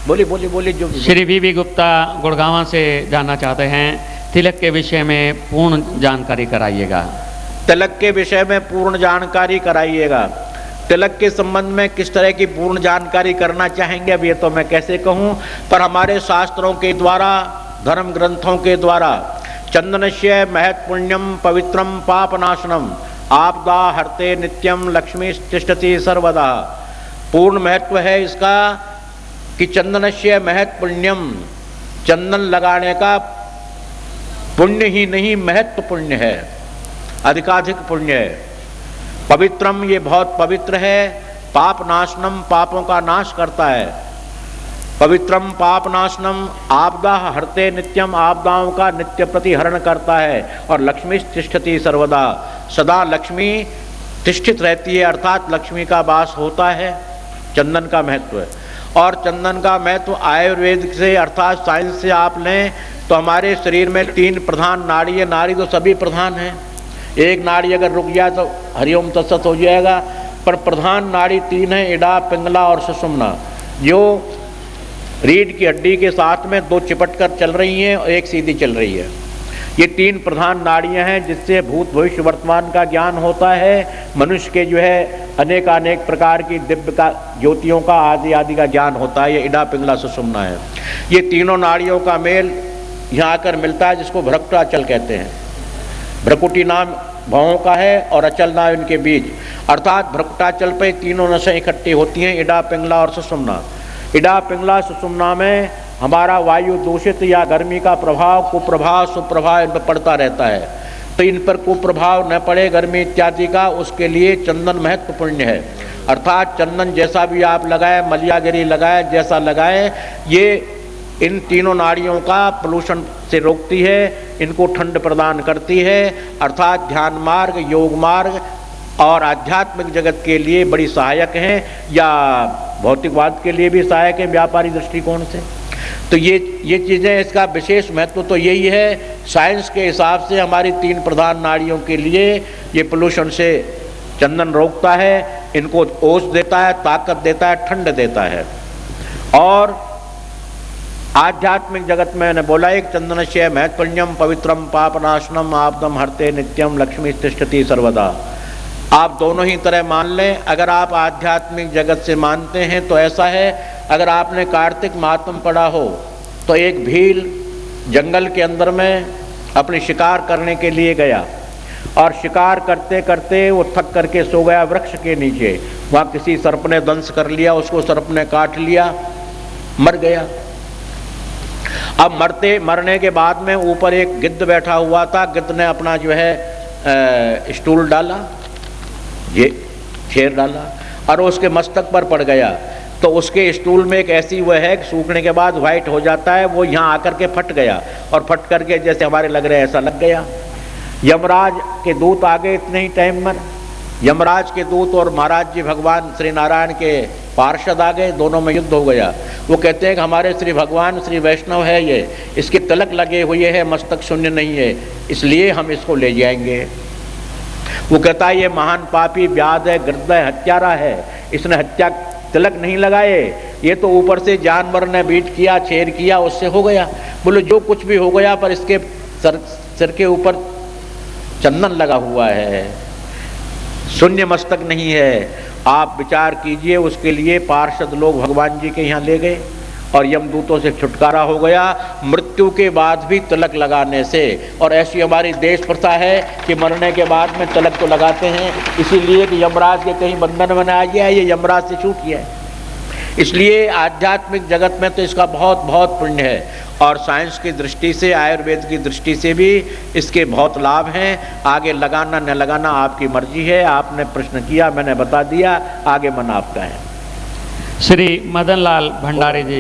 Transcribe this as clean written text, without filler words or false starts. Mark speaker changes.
Speaker 1: बोलिए बोलिए बोलिए। जो
Speaker 2: श्री वीवी गुप्ता गुड़गांव से जानना चाहते हैं, तिलक के विषय में पूर्ण जानकारी कराइएगा।
Speaker 1: तिलक के विषय में पूर्ण जानकारी कराइएगा। तिलक के संबंध में किस तरह की पूर्ण जानकारी करना चाहेंगे अब ये तो मैं कैसे कहूँ, पर हमारे शास्त्रों के द्वारा, धर्म ग्रंथों के द्वारा चंदनस्य महत् पुण्यम पवित्रम पापनाशनम आपदा हरते नित्यम लक्ष्मी तिष्ठति सर्वदा। पूर्ण महत्व है इसका कि चंदनस्य महत् पुण्यम, चंदन लगाने का पुण्य ही नहीं महत्व पुण्य है, अधिकाधिक पुण्य है। पवित्रम, ये बहुत पवित्र है। पाप नाशनम, पापों का नाश करता है। पवित्रम पाप नाशनम आपदा हरते नित्यम, आपदाओं का नित्य प्रतिहरण करता है। और लक्ष्मी तिष्ठति सर्वदा, सदा लक्ष्मी तिष्ठित रहती है, अर्थात लक्ष्मी का वास होता है। चंदन का महत्व है। और चंदन का महत्व आयुर्वेद से अर्थात साइंस से आप लें तो हमारे शरीर में 3 प्रधान नाड़ी है। नाड़ी तो सभी प्रधान हैं, एक नाड़ी अगर रुक जाए तो हरिओम तत्सत हो जाएगा, पर प्रधान नाड़ी 3 है, इड़ा, पिंगला और सुषुम्ना, जो रीढ़ की हड्डी के साथ में 2 चिपट कर चल रही हैं और 1 सीधी चल रही है। ये 3 प्रधान नाड़ियां हैं जिससे भूत भविष्य वर्तमान का ज्ञान होता है। मनुष्य के जो है अनेक प्रकार की दिव्य का ज्योतियों का आदि आदि का ज्ञान होता है। ये इड़ा, पिंगला, सुषुम्ना है। ये तीनों नाड़ियों का मेल यहाँ आकर मिलता है, जिसको भ्रकुटाचल कहते हैं। भ्रकुटी नाम भावों का है और अचल नाम इनके बीज, अर्थात भ्रकुटाचल पे तीनों नसें इकट्ठी होती हैं, इड़ा, पिंगला और सुषुम्ना। इड़ा, पिंगला, सुषुम्ना में हमारा वायु दूषित या गर्मी का प्रभाव, कुप्रभाव, सुप्रभाव इन पर पड़ता रहता है। तो इन पर कुप्रभाव न पड़े गर्मी इत्यादि का, उसके लिए चंदन महत्वपूर्ण है। अर्थात चंदन जैसा भी आप लगाए, मलियागिरी लगाए, जैसा लगाए, ये इन तीनों नाड़ियों का पोल्यूशन से रोकती है, इनको ठंड प्रदान करती है। अर्थात ध्यान मार्ग, योग मार्ग और आध्यात्मिक जगत के लिए बड़ी सहायक हैं, या भौतिकवाद के लिए भी सहायक है व्यापारी दृष्टिकोण से। तो ये चीज़ें, इसका विशेष महत्व तो यही है। साइंस के हिसाब से हमारी 3 प्रधान नाड़ियों के लिए ये पोल्यूशन से चंदन रोकता है, इनको ओज देता है, ताकत देता है, ठंड देता है। और आध्यात्मिक जगत में मैंने बोला, एक चंदनस्य महत्पुण्यम पवित्रम पापनाशनम आपदम हरते नित्यम लक्ष्मी तिष्ठति सर्वदा। आप दोनों ही तरह मान लें। अगर आप आध्यात्मिक जगत से मानते हैं तो ऐसा है, अगर आपने कार्तिक मातम पढ़ा हो तो एक भील जंगल के अंदर में अपनी शिकार करने के लिए गया, और शिकार करते करते वो थक करके सो गया वृक्ष के नीचे। वहाँ किसी सर्प ने दंश कर लिया, उसको सर्प ने काट लिया, मर गया। अब मरने के बाद में ऊपर एक गिद्ध बैठा हुआ था। गिद्ध ने अपना जो है स्टूल डाला, ये शेर डाला, और उसके मस्तक पर पड़ गया। तो उसके स्टूल में एक ऐसी वो है कि सूखने के बाद वाइट हो जाता है, वो यहाँ आकर के फट गया, और फट करके जैसे हमारे लग रहे हैं ऐसा लग गया। यमराज के दूत आ गए इतने ही टाइम में। यमराज के दूत और महाराज जी भगवान श्री नारायण के पार्षद आ गए, दोनों में युद्ध हो गया। वो कहते हैं कि हमारे श्री भगवान श्री वैष्णव है, ये इसके तिलक लगे हुए हैं, मस्तक शून्य नहीं है, इसलिए हम इसको ले जाएंगे। वो कहता है ये महान पापी व्याध है, गिरद है, हत्यारा है, इसने हत्या तिलक नहीं लगाए, ये तो ऊपर से जानवर ने बीट किया, छेड़ किया, उससे हो गया। बोलो जो कुछ भी हो गया, पर इसके सिर के ऊपर चंदन लगा हुआ है, शून्य मस्तक नहीं है। आप विचार कीजिए। उसके लिए पार्षद लोग भगवान जी के यहाँ ले गए और यमदूतों से छुटकारा हो गया, मृत्यु के बाद भी तिलक लगाने से। और ऐसी हमारी देश प्रथा है कि मरने के बाद में तिलक तो लगाते हैं, इसीलिए कि यमराज के कहीं बंधन में आ गया, ये यमराज से छूट गया है। इसलिए आध्यात्मिक जगत में तो इसका बहुत बहुत पुण्य है। और साइंस की दृष्टि से, आयुर्वेद की दृष्टि से भी इसके बहुत लाभ हैं। आगे लगाना न लगाना आपकी मर्जी है। आपने प्रश्न किया, मैंने बता दिया, आगे मन आपका है।
Speaker 2: श्री मदन लाल भंडारी जी।